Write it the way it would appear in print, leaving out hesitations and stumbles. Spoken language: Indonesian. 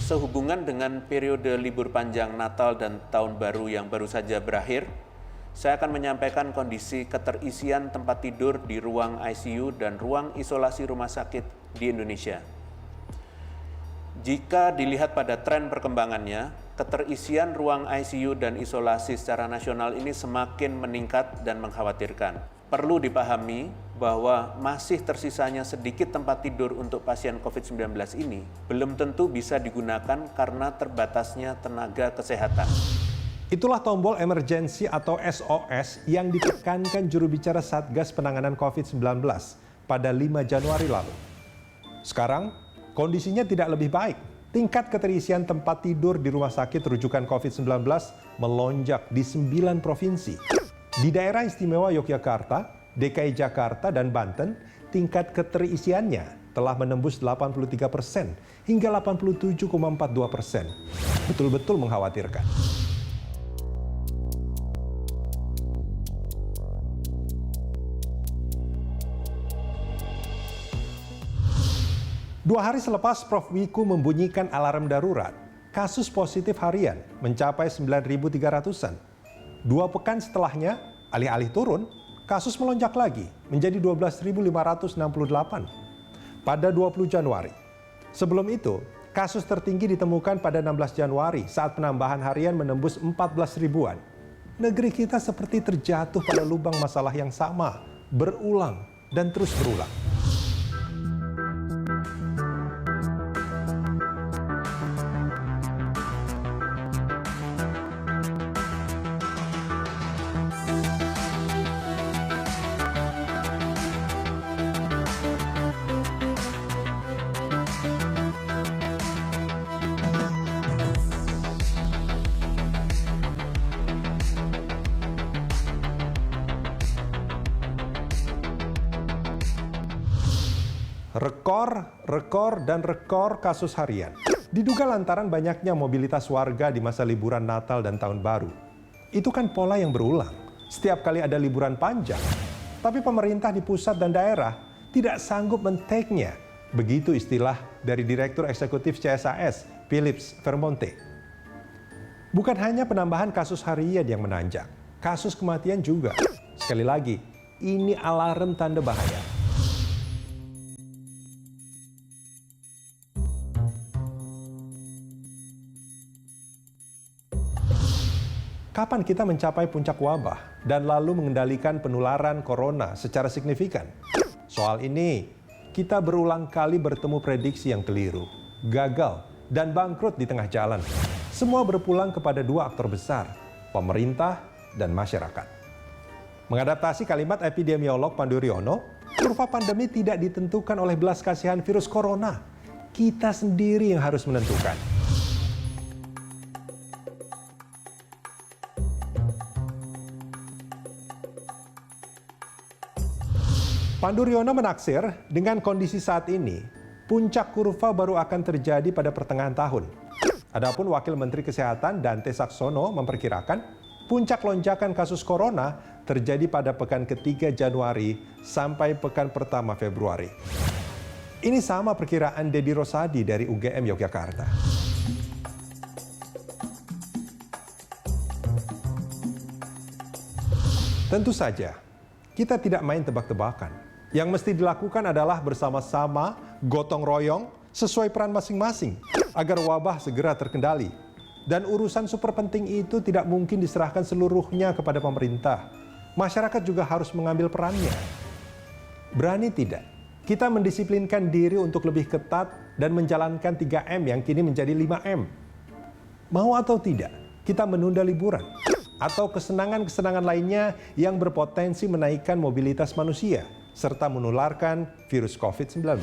Sehubungan dengan periode libur panjang Natal dan Tahun Baru yang baru saja berakhir, saya akan menyampaikan kondisi keterisian tempat tidur di ruang ICU dan ruang isolasi rumah sakit di Indonesia. Jika dilihat pada tren perkembangannya, keterisian ruang ICU dan isolasi secara nasional ini semakin meningkat dan mengkhawatirkan. Perlu dipahami bahwa masih tersisanya sedikit tempat tidur untuk pasien COVID-19 ini belum tentu bisa digunakan karena terbatasnya tenaga kesehatan. Itulah tombol emergency atau SOS yang ditekankan juru bicara Satgas Penanganan COVID-19 pada 5 Januari lalu. Sekarang, kondisinya tidak lebih baik. Tingkat keterisian tempat tidur di rumah sakit rujukan COVID-19 melonjak di 9 provinsi. Di daerah istimewa Yogyakarta, DKI Jakarta, dan Banten, tingkat keterisiannya telah menembus 83% hingga 87,42%. Betul-betul mengkhawatirkan. Dua hari selepas Prof. Wiku membunyikan alarm darurat, kasus positif harian mencapai 9.300-an. 2 pekan setelahnya, alih-alih turun, kasus melonjak lagi menjadi 12.568 pada 20 Januari. Sebelum itu, kasus tertinggi ditemukan pada 16 Januari saat penambahan harian menembus 14 ribuan. Negeri kita seperti terjatuh pada lubang masalah yang sama, berulang dan terus berulang. Rekor kasus harian. Diduga lantaran banyaknya mobilitas warga di masa liburan Natal dan Tahun Baru. Itu kan pola yang berulang. Setiap kali ada liburan panjang. Tapi pemerintah di pusat dan daerah tidak sanggup men-take-nya. Begitu istilah dari Direktur Eksekutif CSAS, Philips Vermonte. Bukan hanya penambahan kasus harian yang menanjak. Kasus kematian juga. Sekali lagi, ini alarm tanda bahaya. Kapan kita mencapai puncak wabah dan lalu mengendalikan penularan corona secara signifikan? Soal ini, kita berulang kali bertemu prediksi yang keliru, gagal, dan bangkrut di tengah jalan. Semua berpulang kepada 2 aktor besar, pemerintah dan masyarakat. Mengadaptasi kalimat epidemiolog Pandu Riono, kurva pandemi tidak ditentukan oleh belas kasihan virus corona. Kita sendiri yang harus menentukan. Pandu Riono menaksir, dengan kondisi saat ini, puncak kurva baru akan terjadi pada pertengahan tahun. Adapun Wakil Menteri Kesehatan Dante Saxono memperkirakan puncak lonjakan kasus corona terjadi pada pekan ketiga Januari sampai pekan pertama Februari. Ini sama perkiraan Dedi Rosadi dari UGM Yogyakarta. Tentu saja, kita tidak main tebak-tebakan. Yang mesti dilakukan adalah bersama-sama, gotong royong, sesuai peran masing-masing, agar wabah segera terkendali. Dan urusan super penting itu tidak mungkin diserahkan seluruhnya kepada pemerintah. Masyarakat juga harus mengambil perannya. Berani tidak? Kita mendisiplinkan diri untuk lebih ketat dan menjalankan 3M yang kini menjadi 5M. Mau atau tidak, kita menunda liburan atau kesenangan-kesenangan lainnya yang berpotensi menaikkan mobilitas manusia serta menularkan virus COVID-19.